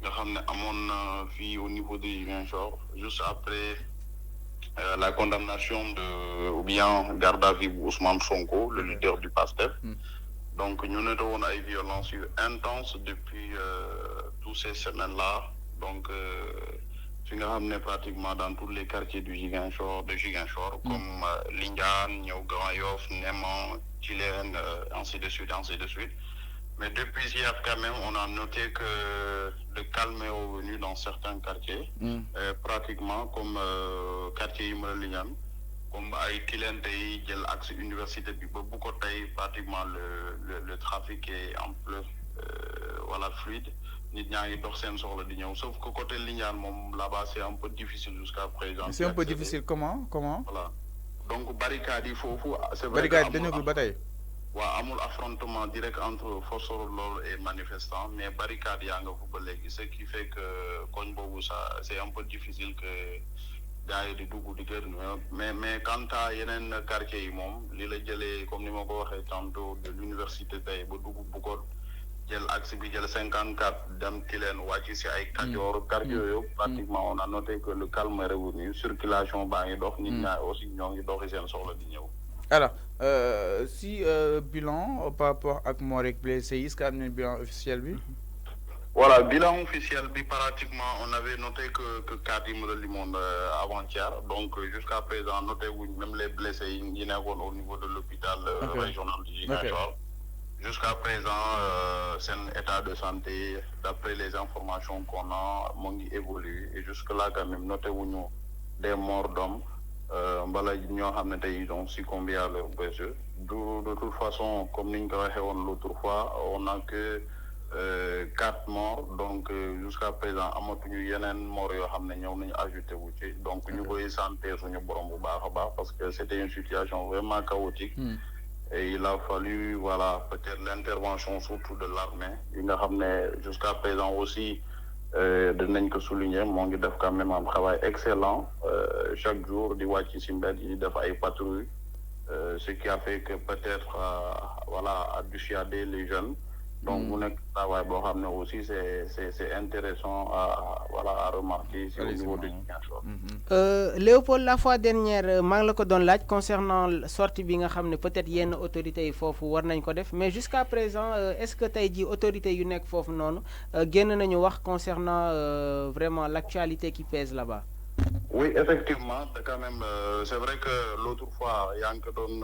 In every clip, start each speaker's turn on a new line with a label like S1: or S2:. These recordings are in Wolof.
S1: nga xam ne amoon na fii au niveau de Ziguinchor juste après la condamnation de ou bien garde à vue bu Ousmane Sonko, le leader du PASTEF. Donc ñu ne woon ay violences yu intenses depuis toutes ces semaines-là. Donc fi nga xam ne pratiquement dans tous les quartiers de Ziguinchor, comme Lindiane, ñëw Grand Yoff, Néman, Tilène, ainsi de suite, ainsi de suite. Mais depuis hier, quand même, on a noté que le calme est revenu dans certains quartiers, pratiquement comme quartier Imre Lindiane, comme ay Tilène tey jël axe université bi ba bu ko tey pratiquement le trafic est un peu voilà fluide. Nit ñaa ngi dox seen soxla di ñëw sauf que côté Lindiane moom là-bas c'est un peu difficile jusqu'à présent.
S2: C'est un peu difficile comment
S1: voilà donc barricade yi foofu. c'est vrai que
S2: barricade dañagul ba tey.
S1: waaw amul affrontement direct entre forces de l'ordre et manifestants mais barricade yaa nga fa ba léegi ce qui fait que koñ boobu ça c'est un peu difficile que gars yi di dugg di gën mais quant à yeneen quartier yi moom li la jëlee comme ni ma ko waxee tantôt de l'université tey ba dugg bu ko jël axe bi jël 54 dem Tilène wàcc si ay Kajoor quartier yooyu pratiquement on a noté que le calme est revenu circulation baa ngi dox nit ñaa aussi ñoo ngi doxi seen soxla di ñëw.
S2: Alors si bilan par rapport ak mort ak blessé yi est-ce que am na bilan officiel bi.
S1: Voilà, bilan officiel, pratiquement, on avait noté que 4 Imre Limon avant-hier. Donc, jusqu'à présent, noté même les blessés, il y en a au niveau de l'hôpital régional du Ziguinchor. Jusqu'à présent, c'est un état de santé, d'après les informations qu'on a, évolue. Et jusque-là, quand même, noté des morts d'hommes. Ils ont succombé à leurs blessures. De toute façon, comme nous l'avons dit l'autre fois, on n'a que 4 morts, donc jusqu'à présent amatuñu yeneen morts yoo xam ne ñëw nañu ajouté wu ci donc ñu koy santé suñu borom bu baax a baax parce que c'était une situation vraiment chaotique et il a fallu voilà peut-être l'intervention surtout de l'armée yi nga xam ne jusqu'à présent aussi dinañ ko souligner moo ngi def quand même un travail excellent chaque jour di wàcc ci mbedd yi di def ay patrouilles ce qui a fait que peut-être voilà à dissuader les jeunes. Donc, vous n'êtes pas aussi, c'est intéressant à remarquer au niveau de
S3: Léopold, la fois dernière, je ko doon laaj concernant sortie bi nga xamné peut-être yenn autorités yi fofu war nañ ko def mais jusqu'à présent est-ce que tay ji autorités yu nek fofu nonu genn nañu wax concernant vraiment l'actualité qui pèse là-bas.
S1: Oui, effectivement, quand même c'est vrai que l'autre fois Yank donne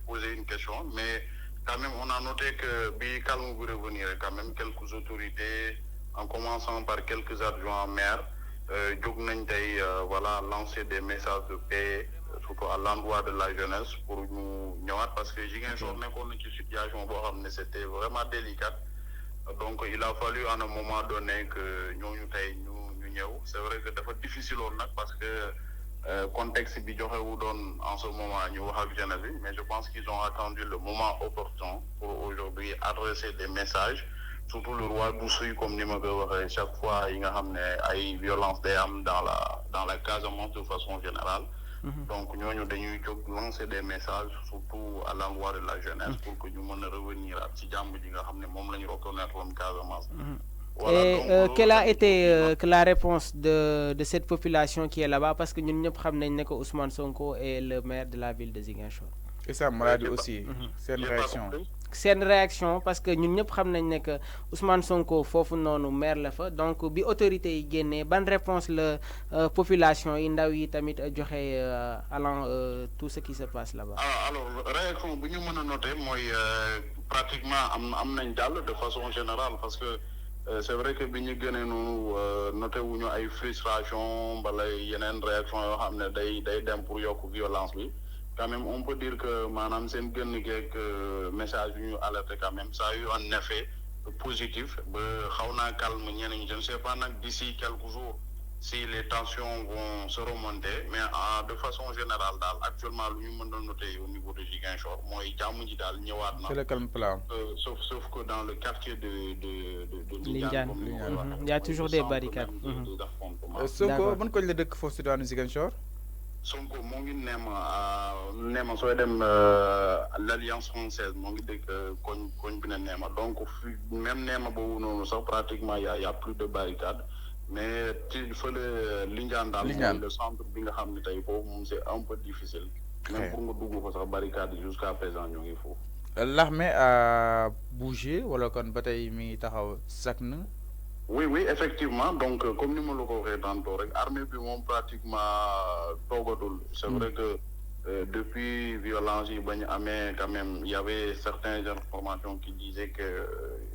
S1: posé une question mais quand même, on a noté que bi calme vous revenir quand même quelques autorités, en commençant par quelques adjoints maires, voilà, lancer des messages de paix, surtout à l'endroit de la jeunesse pour nous parce que Ziguinchor nekkoon ci situation c'était vraiment délicat. Donc il a fallu à un moment donné que nous ñëw. C'est vrai que dafa difficile parce que contexte bi joxewu doon en ce moment ñu wax ak jeunesse bi mais je pense qu'ils ont attendu le moment opportun pour aujourd'hui adresser des messages surtout le roi d'Oussouye comme ni ma ko waxee chaque fois yi nga xam ne ay violence day am dans la Casamance de façon générale donc ñooñu dañuy jóg lancer des messages surtout à l'endroit de la jeunesse pour que ñu mën a revenir ak ci jàmm ji nga xam ne moom la ñu reconnaître woon Casamance.
S3: Voilà, et quelle a été la réponse de cette population qui est là-bas parce que nous ñëpp xam nañ que Ousmane Sonko est le maire de la ville de Ziguinchor.
S2: Et ça maladie aussi. C'est une réaction.
S3: C'est une réaction parce que ñun ñëpp xam nañ que Ousmane Sonko fofu nonu maire la fa donc bi autorité yi génnee ban réponse la population yi ndaw yi tamit joxé allant tout ce qui se passe là-bas.
S1: Alors réaction bu ñu mëna noter moy pratiquement am nañ dal de façon générale parce que c'est vrai que biñu gëné nu noté wuñu ay frustration bala yenen réaction yo xamné day dem pour yok violence bi quand même on peut dire que manam sen gën geek message ñu alerté quand même ça a eu un effet positif ba xawna calme ñeneen je ne sais pas nak d'ici quelques jours si les tensions vont se remonter mais de façon générale actuellement lu ñu mën noter au niveau de Ziguinchor moy jamm ji dal ñëwaat na.
S2: C'est le calme plat.
S1: Sauf que dans le quartier de
S3: Lindiane, il y a toujours des barricades.
S2: Sonko ban koñ la dëkk foofu si daanu Ziguinchor.
S1: Sonko moo ngi neema sooy dem l'Alliance française moo ngi dégg koñ bi ne neema donc même neema boobu noonu sax pratiquement y a plus de barricades mais ci fële Lindiane daal mooy le centre bi nga xam ne tey foofu moom c'est un peu difficile même pour nga dugg fa sax barricade jusqu'à présent ñoo ngi foofu.
S2: L'armée a bougé wala kon ba tey mi ngi taxaw sakk na.
S1: Oui, effectivement. Donc, comme nous le disons tantôt, l'armée est pratiquement toogatul. C'est vrai que depuis violence, quand même, il y avait certaines informations qui disaient que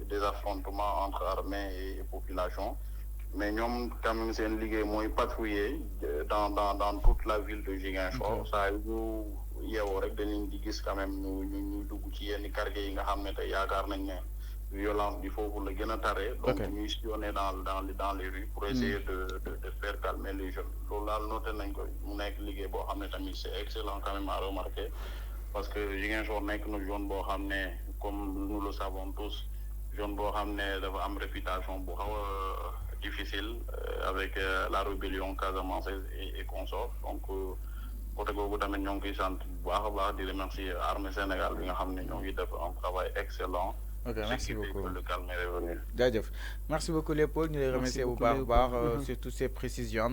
S1: des affrontements entre armée et population. Mais nous, quand même, c'est une ligue moins patrouillée dans toute la ville de Ziguinchor. Ça a eu il y a quand même nous quartier violence du faut pour le taré donc nous sillonner dans les rues pour essayer de faire calmer les jeunes loolu daal noté nañ ko mu nekk liggéey boo xam ne tamit c'est excellent quand même à remarquer parce que Ziguinchor nekk na zone boo xam ne comme nous le savons tous zone boo xam ne dafa am réputation bu xaw a difficile avec la rébellion casamançaise et consorts donc côté googu tamit ñoo ngi koy sant bu baax a baax di remercier armée Sénégal bi nga xam ne ñoo ngi def un travail excellent.
S2: Ok, merci beaucoup.
S1: Le calme est revenu.
S2: Merci beaucoup Léopold, nous les remercions sur toutes ces précisions.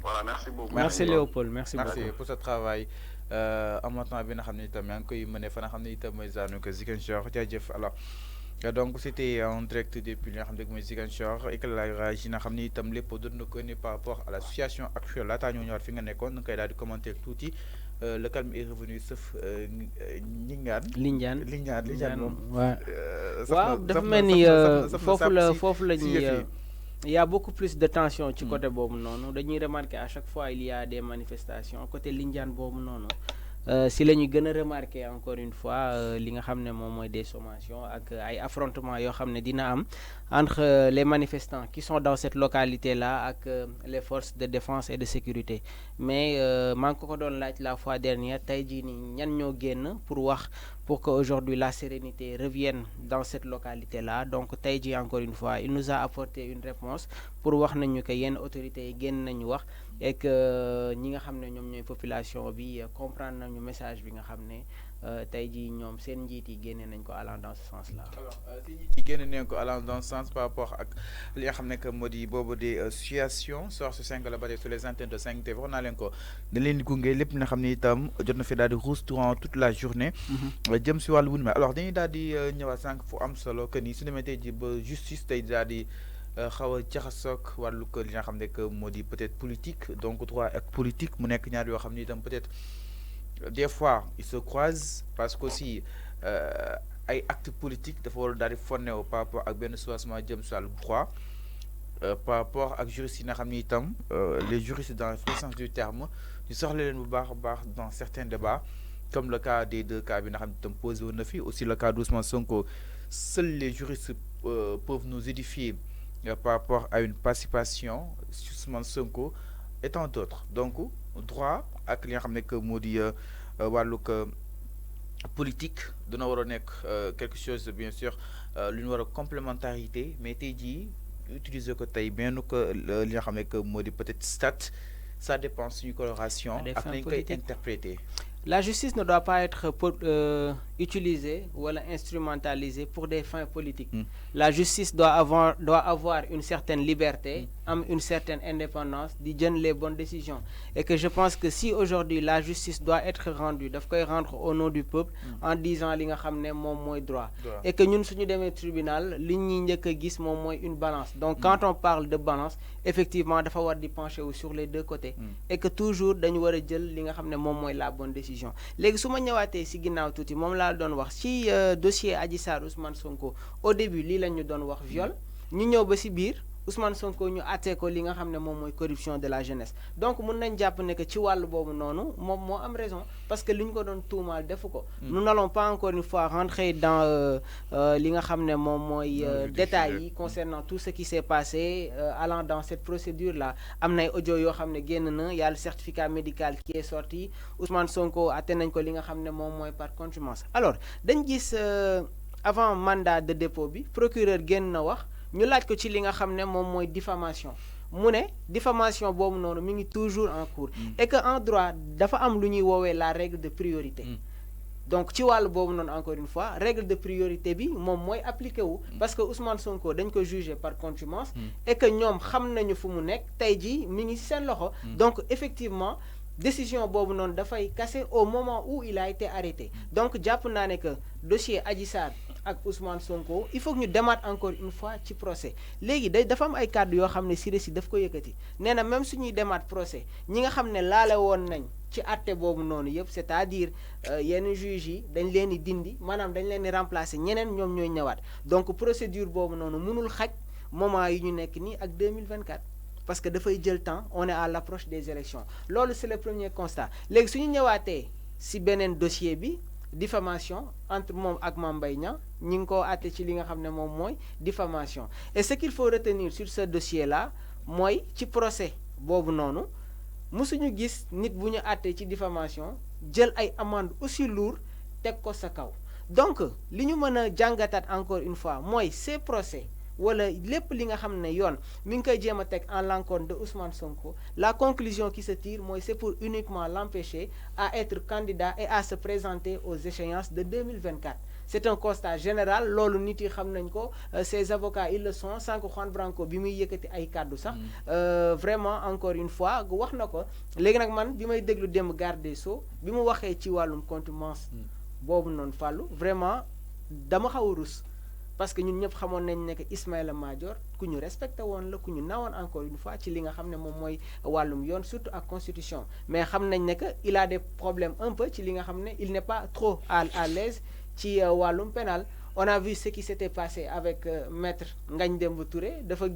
S1: Voilà, merci beaucoup.
S3: Merci Léopold, merci
S2: pour ce travail. En maintenant, bien alors. Donc c'était en direct depuis le Ziguinchor et que la Gina Hamni itam lépp doon na ko ne par rapport à la situation actuelle laataa ñoo ñëwaat fi nga nekkoon nga koy daal di commenter tuuti le calme est revenu sauf
S3: Lindiane
S2: moom
S3: waaw dafa mel ni foofu la ñuy il y a beaucoup plus de tension ci côté boobu noonu dañuy remarquer à chaque fois il y a des manifestations côté Lindiane boobu noonu si la ñu gën a remarquer encore une fois li nga xam ne moom mooy des sommations ak ay affrontements yoo xam ne dina am entre les manifestants qui sont dans cette localité là ak les forces de défense et de sécurité mais maa ngi ko doon laaj la fois dernière tey jii nii ñan ñoo génn pour que aujourd'hui la sérénité revienne dans cette localité là donc tey jii encore une fois il nous a apporté une réponse pour wax nañu que yenn autorités yi génn nañu wax et que ñi nga xam ne ñoom ñooy population bi comprendre nañu message bi nga xam ne tey jii ñoom seen njiit yi génne nañ ko allant dans ce sens là.
S2: alors si njiit yi génne nañ ko allant dans ce sens par rapport ak li nga xam ne que moo di boobu des situations source 5 la ba tey sur les antennes de 5TV wax naa leen ko dañ leen di gunge lépp nga xam ne itam jot na fi daal di ruus durant toute la journée. jëm si wàllu wun ma alors dañuy daal di ñëwaat sànq fu am solo que ni su demee tey ji ba justice tey daal di xaw a jaxasoog wàllu que li nga xam ne que moo di peut-être politique donc droit ak politique mu nekk ñaar yoo xam ne itam peut-être des fois ils se croisent parce que aussi ay actes politiques dafa war a daal di fonné par rapport ak benn soubassement jëm si wàllu droit par rapport ak juristes yi nga xam ne itam les juristes dans le vrai sens du terme ñu soxla leen bu baax a baax dans certains débats comme le cas des deux cas bi nga xam ne itam posé woon na fi aussi le cas d'Ousmane Sonko seuls les juristes peuvent nous édifier par rapport à une participation Ousmane Sonko et tant d'autres donc droit ak li nga xam ne que moo di wàllug politique dina war a nekk quelque chose bien sûr lu ñu war a complémentarité mais tey jii utiliser ko tey bien que li nga xam ne que moo di peut-être stat ça dépend suñu coloration ak nañ koy interpréter.
S3: La justice ne doit pas être utilisée ou instrumentalisée pour des fins politiques. La justice doit avoir une certaine liberté, une certaine indépendance, d'y donner les bonnes décisions. Et que je pense que si aujourd'hui la justice doit être rendue, doit rendre au nom du peuple en disant li nga xamné mom moy droit. Et que ñun suñu démé tribunal li ñi ñëk gis mom moy une balance. Donc quand on parle de balance, effectivement dafa war di pencher sur les deux côtés. Et que toujours dañu wara jël li nga xamné mom moy la bonne décision. Légui suma ñëwaaté ci ginnaw touti mom la doon wax ci dossier Adji Sarr Ousmane Sonko au début li lañu doon wax viol ñu ñëw ba ci biir Ousmane Sonko ñu atté ko li nga xamné mom moy corruption de la jeunesse donc mën nañ japp né que ci walu bobu nonu mom mo am raison parce que liñ ko doon tuumal defu ko nous n'allons pas encore une fois rentrer dans li nga xamné mom moy détails yi concernant tout ce qui s'est passé allant dans cette procédure là am nay audio yo xamné génn na y a le certificat médical qui est sorti Ousmane Sonko atté nañ ko li nga xamné mom moy par contumace alors dañ gis avant mandat de dépôt bi procureur génn na wax ñu laaj ko ci li nga xam ne moom mooy diffamation mu ne diffamation boobu noonu mi ngi toujours en cours et que en droit dafa am lu ñuy woowee la règle de priorité donc ci wàllu boobu noonu encore une fois règle de priorité bi moom mooy appliqué wu parce que Ousmane Sonko dañ ko jugé par contumace et que ñoom xam nañu fu mu nekk tey jii mi ngi ci seen loxo donc effectivement décision boobu noonu dafay casser au moment où il a été arrêté donc jàpp naa ne que dossier Adji Sarr ak Ousmane Sonko il faut que ñu demaat encore une fois ci procès léegi dafa am ay kàddu yoo xam ne Siré Sy daf ko yëkkati nee na même suñuy demaat procès ñi nga xam ne laale woon nañ ci àtte boobu noonu yëpp c'est-à-dire yenn juges yi dañ leen di dindi maanaam dañ leen di remplacer ñeneen ñoom ñooy ñëwaat donc procédure boobu noonu mënul xaj moment yi ñu nekk nii ak 2024 parce que dafay jël temps on est à l'approche des élections loolu c'est le premier constat léegi suñu ñëwaatee si beneen dossier bi diffamation entre moom ak Mame Mbaye Niang ñi ngi ko àtte ci li nga xam ne moom mooy diffamation et ce qu'il faut retenir sur ce dossier là mooy ci procès boobu noonu musuñu gis nit bu ñu àttee ci diffamation jël ay amende aussi lourd teg ko sa kaw donc li ñu mën a jàngataat encore une fois mooy ces procès wala lépp li nga xam ne yoon mi ngi koy jéem a teg en l'encontre de Ousmane Sonko la conclusion qui se tire mooy c'est pour uniquement l'empêcher à être candidat et à se présenter aux échéances de 2024 c'est un constat général loolu nit yi xam nañ ko ces avocats ils le sont sànq Juan Branco bi muy yëkkati ay kàddu sax vraiment encore une fois wax na ko léegi nag man bi may déglu démb garde des Sceaux bi mu waxee ci wàllum contumace boobu noonu fàllu vraiment dama xaw a rus parce que ñun ñëpp xamoon nañ ne que Ismaïla Madior ku ñu respecté woon la ku ñu nawoon encore une fois ci li nga xam ne moom mooy wàllum yoon surtout ak constitution mais xam nañ ne que il a des problèmes un peu ci li nga xam ne il n'est pas trop à l'aise ci wàllum pénal on a vu ce qui s'était passé avec maître Ngagne Demba Touré dafa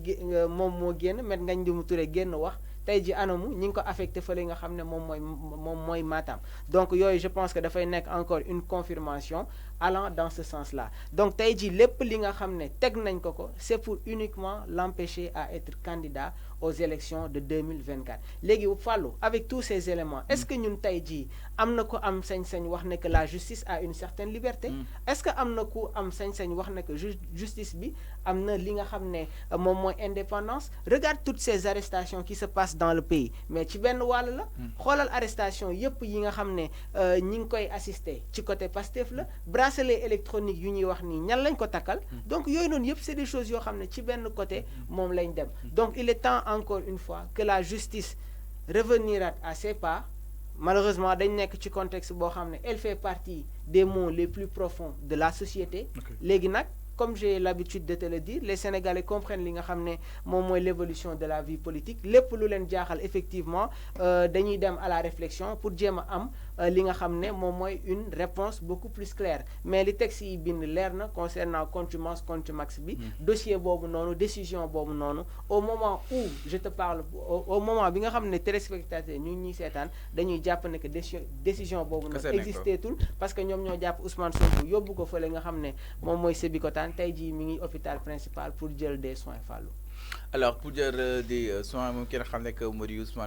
S3: moom moo génn maître Ngagne Demba Touré génn wax tey ji anamu ñi ngi ko affecté fële nga xam ne moom mooy Matam donc yooyu je pense que dafay nekk encore une confirmation allant dans ce sens-là donc tey ji lépp li nga xam ne teg nañ ko c'est pour uniquement l'empêcher à être candidat aux élections de 2024 léegi Fallou avec tous ces éléments est-ce que ñun tey jii am na ko am sañ-sañ wax ne que la justice a une certaine liberté est-ce que am na ku am sañ-sañ wax ne que justice bi am na li nga xam ne moom mooy indépendance regarde toutes ces arrestations qui se passent dans le pays mais ci benn wàll la xoolal arrestation yépp yi nga xam ne ñi ngi koy assister ci côté Pastef la bracelet électronique yu ñuy wax nii ñan lañ ko takkal donc yooyu noonu yépp c'est des choses yoo xam ne ci benn côté moom lañ dem donc il est temps encore une fois que la justice revenira à ses pas malheureusement dañ nekk ci contexte boo xam ne elle fait partie des maux les plus profonds de la société léegi nag comme j'ai l'habitude de te le dire les Sénégalais comprennent li nga xam ne moom mooy l'évolution de la vie politique lépp lu leen jaaxal effectivement dañuy dem à la réflexion pour jéem a am li nga xam ne moom mooy une réponse beaucoup plus claire mais li texte yi bind leer na concernant contumace contumax bi dossier boobu noonu décision boobu noonu au moment où je te parle au moment bi nga xam ne téléspectateurs ñu ñuy seetaan dañuy jàpp ne que décision boobu noonu existeetul parce que ñoom ñoo jàpp Ousmane Sonko yóbbu ko fële nga xam ne moom mooy Sébikotane tey jii mi ngi hôpital principal pour jël des soins Fallou
S2: alors pour jël des soins moom ki nga xam ne que moo di Ousmane